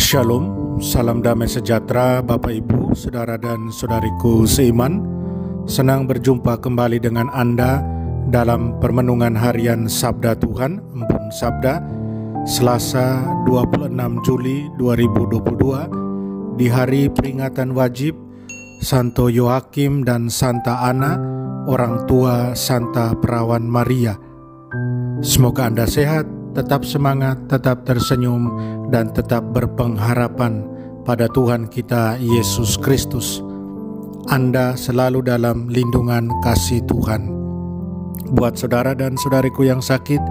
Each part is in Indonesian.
Shalom, salam damai sejahtera Bapak Ibu, Saudara dan Saudariku seiman. Senang berjumpa kembali dengan Anda dalam permenungan harian Sabda Tuhan, Embun Sabda, Selasa 26 Juli 2022, di hari peringatan wajib Santo Yoakim dan Santa Ana, orang tua Santa Perawan Maria. Semoga Anda sehat, tetap semangat, tetap tersenyum, dan tetap berpengharapan pada Tuhan kita Yesus Kristus. Anda selalu dalam lindungan kasih Tuhan. Buat saudara dan saudariku yang sakit,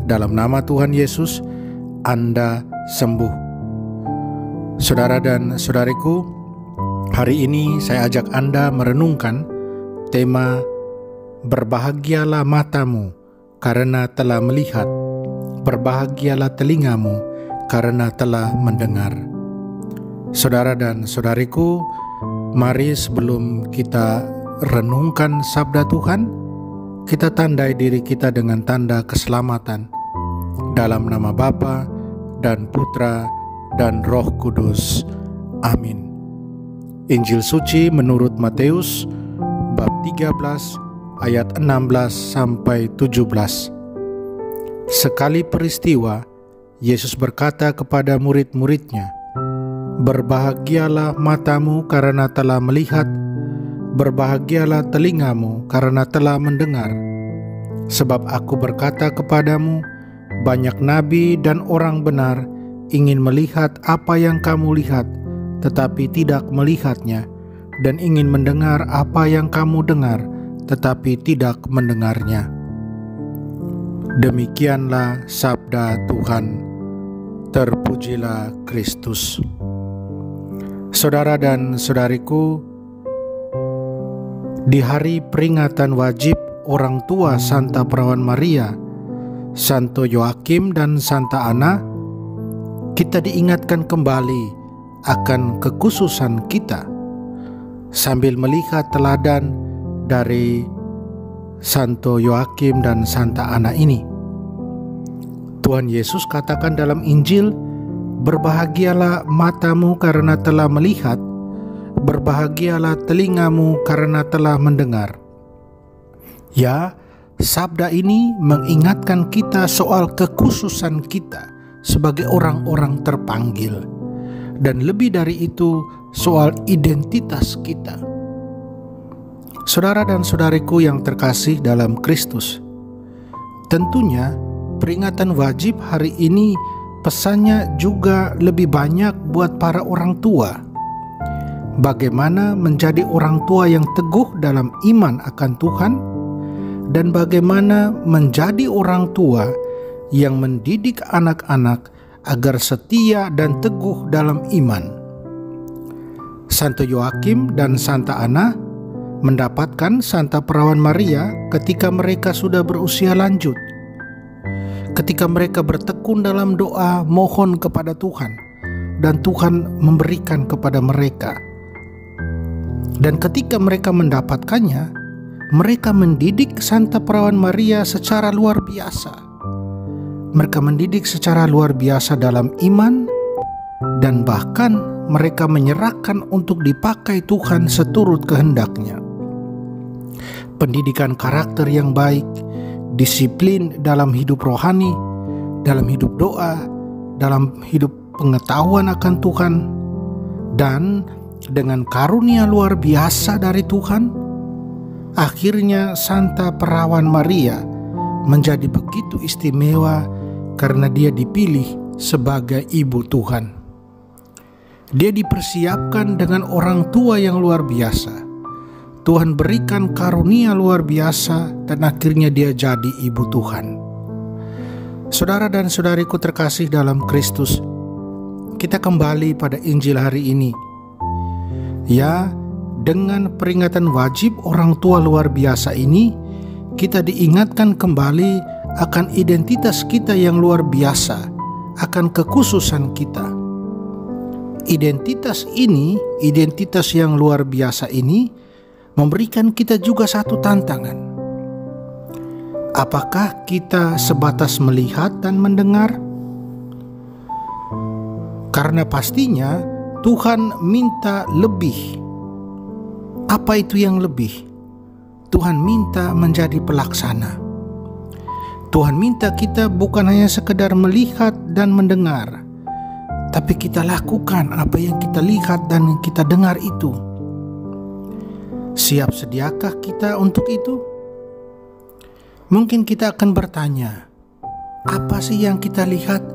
dalam nama Tuhan Yesus, Anda sembuh. Saudara dan saudariku, hari ini saya ajak Anda merenungkan tema berbahagialah matamu karena telah melihat, berbahagialah telingamu karena telah mendengar. Saudara dan saudariku, mari sebelum kita renungkan sabda Tuhan, kita tandai diri kita dengan tanda keselamatan. Dalam nama Bapa dan Putra dan Roh Kudus. Amin. Injil suci menurut Matius bab 13 ayat 16 sampai 17. Sekali peristiwa, Yesus berkata kepada murid-muridnya, "Berbahagialah matamu karena telah melihat, berbahagialah telingamu karena telah mendengar. Sebab aku berkata kepadamu, banyak nabi dan orang benar ingin melihat apa yang kamu lihat, tetapi tidak melihatnya, dan ingin mendengar apa yang kamu dengar, tetapi tidak mendengarnya." Demikianlah sabda Tuhan. Terpujilah Kristus. Saudara dan saudariku, di hari peringatan wajib orang tua Santa Perawan Maria, Santo Yoakim dan Santa Ana, kita diingatkan kembali akan kekhususan kita sambil melihat teladan dari Santo Yoakim dan Santa Ana ini. Tuhan Yesus katakan dalam Injil, "Berbahagialah matamu karena telah melihat, berbahagialah telingamu karena telah mendengar." Ya, sabda ini mengingatkan kita soal kekhususan kita sebagai orang-orang terpanggil, dan lebih dari itu soal identitas kita. Saudara dan saudariku yang terkasih dalam Kristus, tentunya peringatan wajib hari ini pesannya juga lebih banyak buat para orang tua. Bagaimana menjadi orang tua yang teguh dalam iman akan Tuhan, dan bagaimana menjadi orang tua yang mendidik anak-anak agar setia dan teguh dalam iman. Santo Yoakim dan Santa Ana mendapatkan Santa Perawan Maria ketika mereka sudah berusia lanjut. Ketika mereka bertekun dalam doa mohon kepada Tuhan, dan Tuhan memberikan kepada mereka. Dan ketika mereka mendapatkannya, mereka mendidik Santa Perawan Maria secara luar biasa. Mereka mendidik secara luar biasa dalam iman, dan bahkan mereka menyerahkan untuk dipakai Tuhan seturut kehendaknya. Pendidikan karakter yang baik, disiplin dalam hidup rohani, dalam hidup doa, dalam hidup pengetahuan akan Tuhan, dan dengan karunia luar biasa dari Tuhan, akhirnya Santa Perawan Maria menjadi begitu istimewa karena dia dipilih sebagai ibu Tuhan. Dia dipersiapkan dengan orang tua yang luar biasa. Tuhan berikan karunia luar biasa, dan akhirnya dia jadi ibu Tuhan. Saudara dan saudariku terkasih dalam Kristus, kita kembali pada Injil hari ini. Ya, dengan peringatan wajib orang tua luar biasa ini, kita diingatkan kembali akan identitas kita yang luar biasa, akan kekhususan kita. Identitas ini, identitas yang luar biasa ini, memberikan kita juga satu tantangan. Apakah kita sebatas melihat dan mendengar? Karena pastinya Tuhan minta lebih. Apa itu yang lebih? Tuhan minta menjadi pelaksana. Tuhan minta kita bukan hanya sekedar melihat dan mendengar, tapi kita lakukan apa yang kita lihat dan kita dengar itu. Siap sediakah kita untuk itu? Mungkin kita akan bertanya, apa sih yang kita lihat?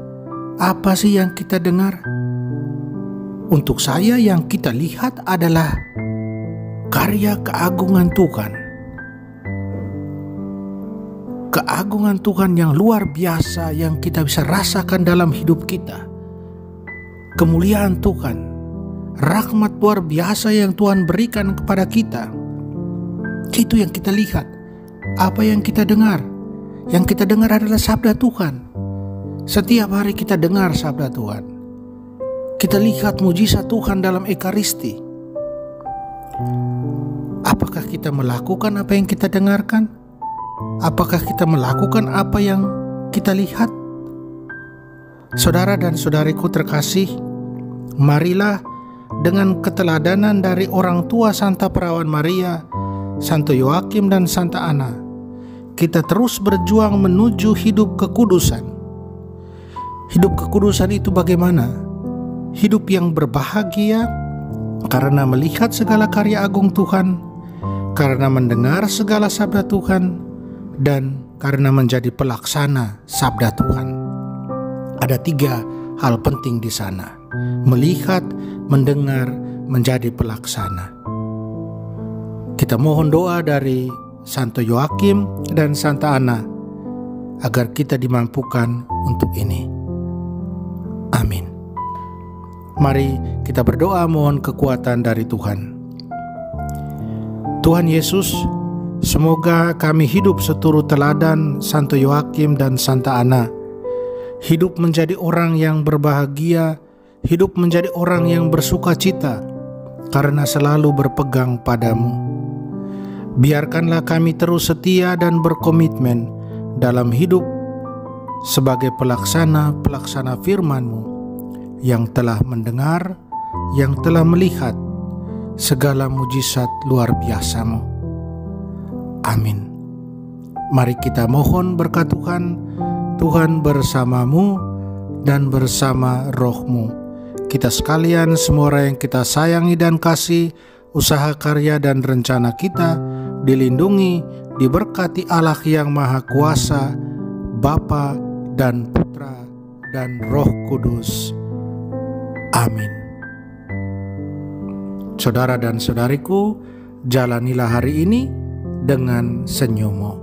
Apa sih yang kita dengar? Untuk saya, yang kita lihat adalah karya keagungan Tuhan. Keagungan Tuhan yang luar biasa yang kita bisa rasakan dalam hidup kita. Kemuliaan Tuhan, rahmat luar biasa yang Tuhan berikan kepada kita. Itu yang kita lihat. Apa yang kita dengar? Yang kita dengar adalah sabda Tuhan. Setiap hari kita dengar sabda Tuhan. Kita lihat mujizat Tuhan dalam Ekaristi. Apakah kita melakukan apa yang kita dengarkan? Apakah kita melakukan apa yang kita lihat? Saudara dan saudariku terkasih, marilah dengan keteladanan dari orang tua Santa Perawan Maria, Santo Yoakim dan Santa Ana, kita terus berjuang menuju hidup kekudusan. Hidup kekudusan itu bagaimana? Hidup yang berbahagia karena melihat segala karya agung Tuhan, karena mendengar segala sabda Tuhan, dan karena menjadi pelaksana sabda Tuhan. Ada 3 hal penting di sana: melihat, mendengar, menjadi pelaksana. Kita mohon doa dari Santo Yoakim dan Santa Ana agar kita dimampukan untuk ini. Amin. Mari kita berdoa mohon kekuatan dari Tuhan. Tuhan Yesus, semoga kami hidup seturut teladan Santo Yoakim dan Santa Ana. Hidup menjadi orang yang berbahagia, hidup menjadi orang yang bersukacita, karena selalu berpegang padamu. Biarkanlah kami terus setia dan berkomitmen dalam hidup sebagai pelaksana firman-Mu yang telah mendengar, yang telah melihat segala mujizat luar biasa-Mu. Amin. Mari kita mohon berkat Tuhan. Tuhan bersamamu dan bersama roh-Mu. Kita sekalian, semua orang yang kita sayangi dan kasih, usaha karya dan rencana kita dilindungi, diberkati Allah yang Maha Kuasa, Bapa dan Putra dan Roh Kudus. Amin. Saudara dan saudariku, jalanilah hari ini dengan senyummu.